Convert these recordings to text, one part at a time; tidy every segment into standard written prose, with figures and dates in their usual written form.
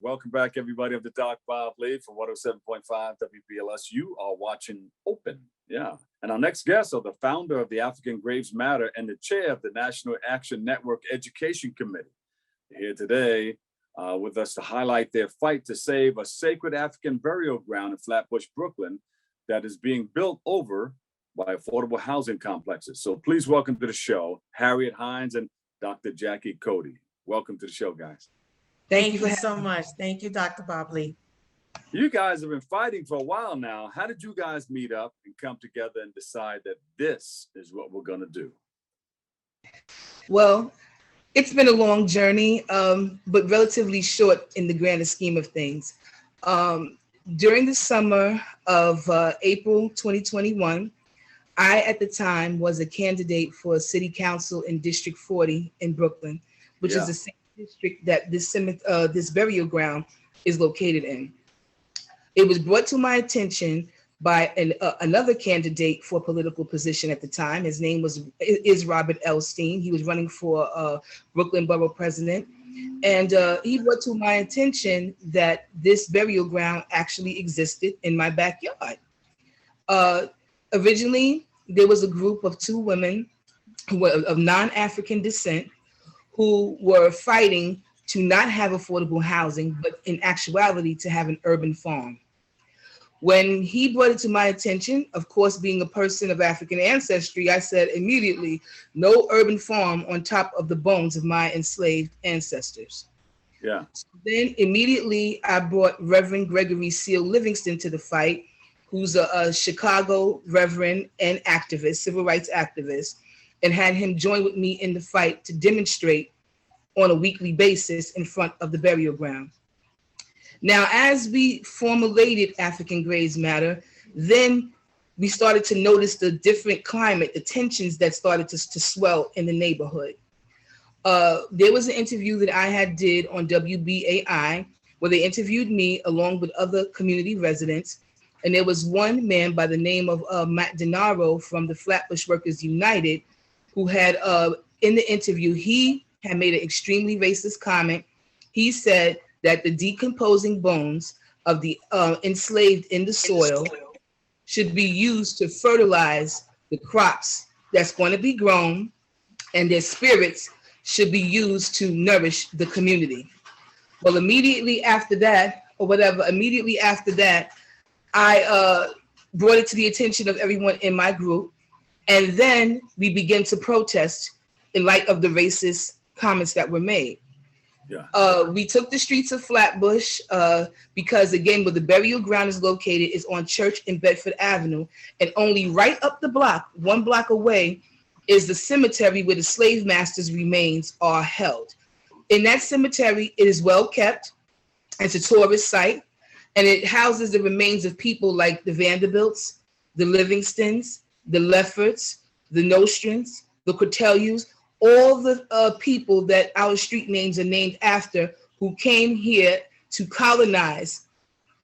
Welcome back, everybody, of the Doc Bob Lee from 107.5 WBLS. You are watching Open. Yeah. And our next guest are the founder of the African Graves Matter and the chair of the National Action Network Education Committee. They're here today with us to highlight their fight to save a sacred African burial ground in Flatbush, Brooklyn, that is being built over by affordable housing complexes. So please welcome to the show, Harriet Hines and Dr. Jackie Cody. Welcome to the show, guys. Thank you so much. Thank you, Dr. Bob Lee. You guys have been fighting for a while now. How did you guys meet up and come together and decide that this is what we're going to do? Well, it's been a long journey, but relatively short in the grander scheme of things. During the summer of April 2021, I, at the time, was a candidate for city council in District 40 in Brooklyn, which is the same district that this burial ground is located in. It was brought to my attention by another candidate for a political position at the time. His name is Robert Elstein. He was running for Brooklyn Borough President. And he brought to my attention that this burial ground actually existed in my backyard. Originally, there was a group of two women who were of non-African descent who were fighting to not have affordable housing, but in actuality to have an urban farm. When he brought it to my attention, of course, being a person of African ancestry, I said immediately, no urban farm on top of the bones of my enslaved ancestors. Yeah. So then immediately I brought Reverend Gregory Seal Livingston to the fight, who's a Chicago reverend and activist, civil rights activist, and had him join with me in the fight to demonstrate on a weekly basis in front of the burial ground. Now, as we formulated African Graves Matter, then we started to notice the different climate, the tensions that started to swell in the neighborhood. There was an interview that I had did on WBAI where they interviewed me along with other community residents. And there was one man by the name of Matt Denaro from the Flatbush Workers United who had, in the interview, he had made an extremely racist comment. He said that the decomposing bones of the enslaved in the soil should be used to fertilize the crops that's going to be grown, and their spirits should be used to nourish the community. Well, immediately after that, I brought it to the attention of everyone in my group, and then we began to protest in light of the racist comments that were made. Yeah. We took the streets of Flatbush because, again, where the burial ground is located is on Church and Bedford Avenue, and only right up the block, 1 block away, is the cemetery where the slave masters' remains are held. In that cemetery, it is well kept. It's a tourist site, and it houses the remains of people like the Vanderbilts, the Livingstons, the Lefferts, the Nostrans, the Cortelyus, all the people that our street names are named after, who came here to colonize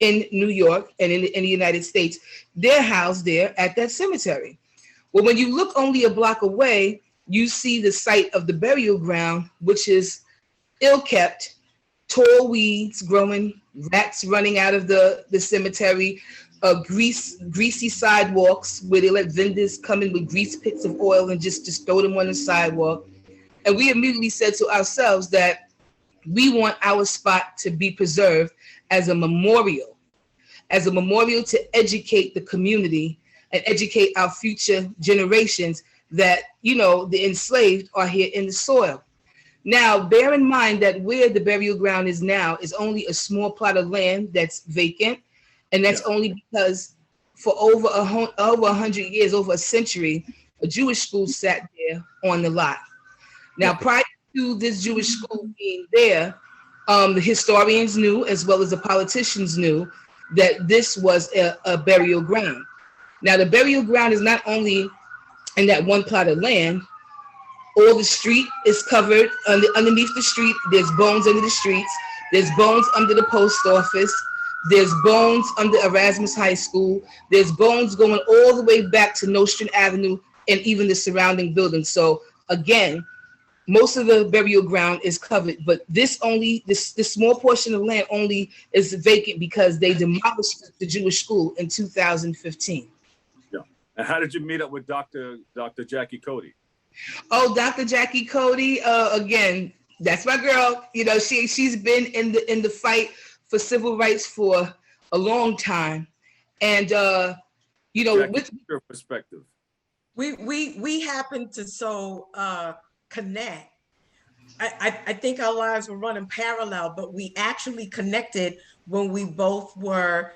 in New York and in the United States. They're housed there at that cemetery. Well, when you look only a block away, you see the site of the burial ground, which is ill-kept, tall weeds growing, rats running out of the cemetery, greasy sidewalks where they let vendors come in with grease pits of oil and just throw them on the sidewalk. And we immediately said to ourselves that we want our spot to be preserved as a memorial to educate the community and educate our future generations that, you know, the enslaved are here in the soil. Now, bear in mind that where the burial ground is now is only a small plot of land that's vacant. And that's only because for over 100 years, over a century, a Jewish school sat there on the lot. Now, prior to this Jewish school being there, the historians knew, as well as the politicians knew, that this was a burial ground. Now, the burial ground is not only in that 1 plot of land. All the street is covered. Underneath the street, there's bones under the streets. There's bones under the post office. There's bones under Erasmus High School. There's bones going all the way back to Nostrand Avenue and even the surrounding buildings. So again, most of the burial ground is covered, but this small portion of land only is vacant because they demolished the Jewish school in 2015. Yeah. And how did you meet up with Dr. Jackie Cody? Oh, Dr. Jackie Cody, again, that's my girl. You know, she's been in the fight for civil rights for a long time, and you know, Jackie, with your perspective, we happen to connect. I think our lives were running parallel, but we actually connected when we both were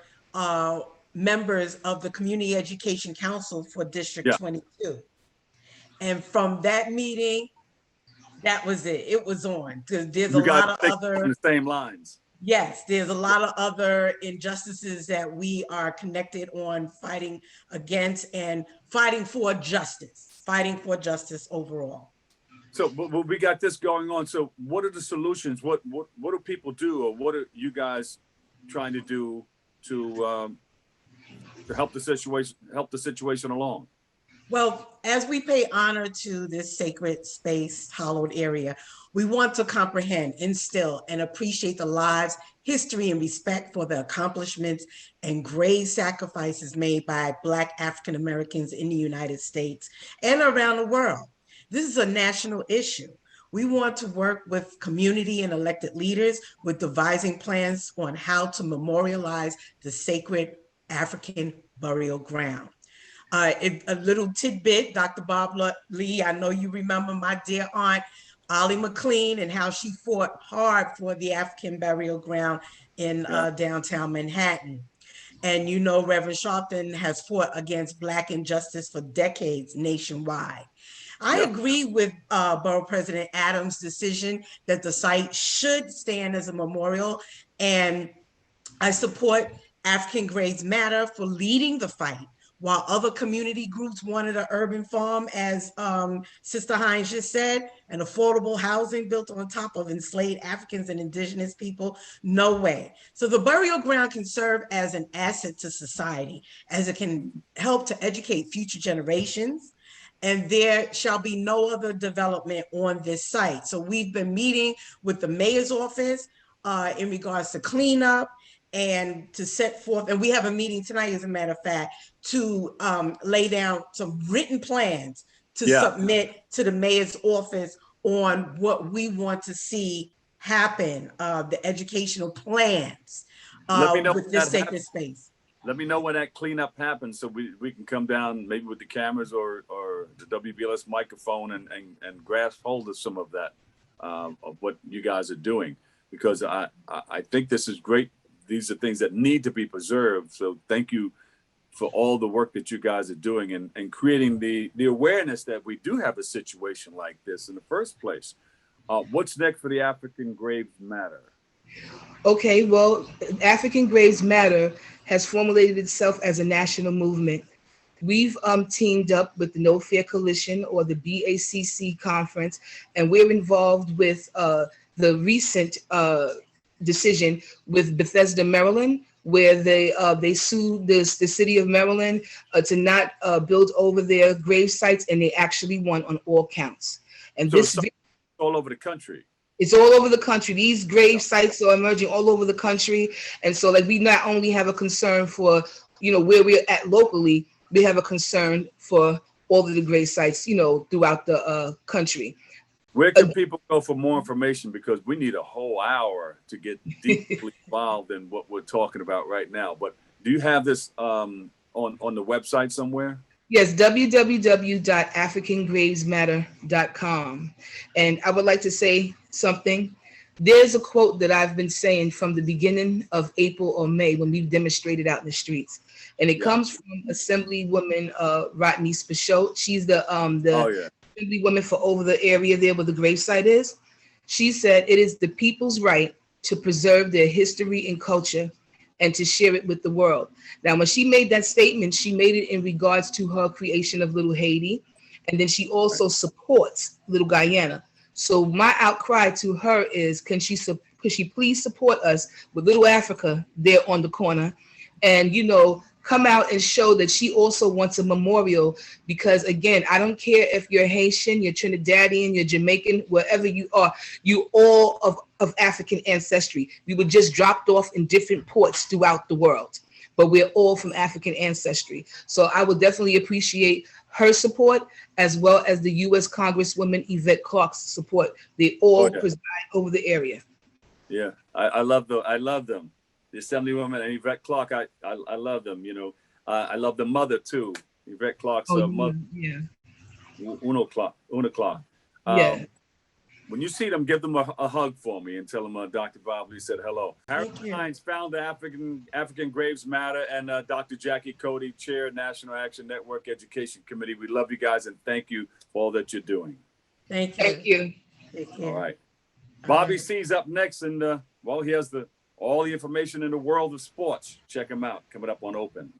members of the Community Education Council for District 22. And from that meeting, that was it. It was on. There's a lot of other on the same lines. Yes, there's a lot of other injustices that we are connected on fighting against and fighting for justice overall. So, but we got this going on. So, what are the solutions? What do people do, or what are you guys trying to do to help the situation along? Well, as we pay honor to this sacred space, hallowed area, we want to comprehend, instill, and appreciate the lives, history, and respect for the accomplishments and grave sacrifices made by Black African Americans in the United States and around the world. This is a national issue. We want to work with community and elected leaders with devising plans on how to memorialize the sacred African burial ground. A little tidbit, Dr. Bob Lee, I know you remember my dear aunt, Ollie McLean, and how she fought hard for the African burial ground in downtown Manhattan. And you know, Reverend Sharpton has fought against Black injustice for decades nationwide. I agree with Borough President Adams' decision that the site should stand as a memorial, and I support African Graves Matter for leading the fight, while other community groups wanted an urban farm, as Sister Hines just said, and affordable housing built on top of enslaved Africans and indigenous people. No way. So the burial ground can serve as an asset to society, as it can help to educate future generations, and there shall be no other development on this site. So we've been meeting with the mayor's office in regards to cleanup and to set forth, and we have a meeting tonight, as a matter of fact, to lay down some written plans to submit to the mayor's office on what we want to see happen, the educational plans with this sacred space. Let me know when that cleanup happens so we can come down maybe with the cameras or the WBLS microphone and grasp hold of some of that, of what you guys are doing, because I think this is great. These are things that need to be preserved. So thank you for all the work that you guys are doing and creating the awareness that we do have a situation like this in the first place. What's next for the African Graves Matter? Okay, well, African Graves Matter has formulated itself as a national movement. We've teamed up with the No Fear Coalition, or the BACC conference, and we're involved with the recent decision with Bethesda, Maryland, where they sued the city of Maryland to not build over their grave sites, and they actually won on all counts. And so this is all over the country. It's all over the country. These grave sites are emerging all over the country, and so like we not only have a concern for where we're at locally, we have a concern for all of the grave sites throughout the country. Where can people go for more information? Because we need a whole hour to get deeply involved in what we're talking about right now. But do you have this on the website somewhere? Yes, www.africangravesmatter.com. And I would like to say something. There's a quote that I've been saying from the beginning of April or May when we've demonstrated out in the streets. And it comes from Assemblywoman Rodney Spichot. She's the Assemblywoman for over the area there where the gravesite is. She said, "It is the people's right to preserve their history and culture and to share it with the world." Now, when she made that statement, she made it in regards to her creation of Little Haiti. And then she also supports Little Guyana. So my outcry to her is, could she please support us with Little Africa there on the corner, and, come out and show that she also wants a memorial, because again, I don't care if you're Haitian, you're Trinidadian, you're Jamaican, wherever you are, you all of African ancestry. We were just dropped off in different ports throughout the world, but we're all from African ancestry. So I would definitely appreciate her support, as well as the U.S. Congresswoman Yvette Clarke's support. They all preside over the area. Yeah, I love them. The Assemblywoman and Yvette Clarke, I love them. You know, I love the mother too, Yvette Clarke's mother. Yeah. Una Clarke. Yeah. When you see them, give them a hug for me and tell them Dr. Bob Lee said hello. Harriet Hines, founder, African Graves Matter, and Dr. Jackie Cody, chair, National Action Network Education Committee. We love you guys and thank you for all that you're doing. Thank you. Thank you. All right. Bobby C's up next, and well, he has all the information in the world of sports. Check him out. Coming up on Open.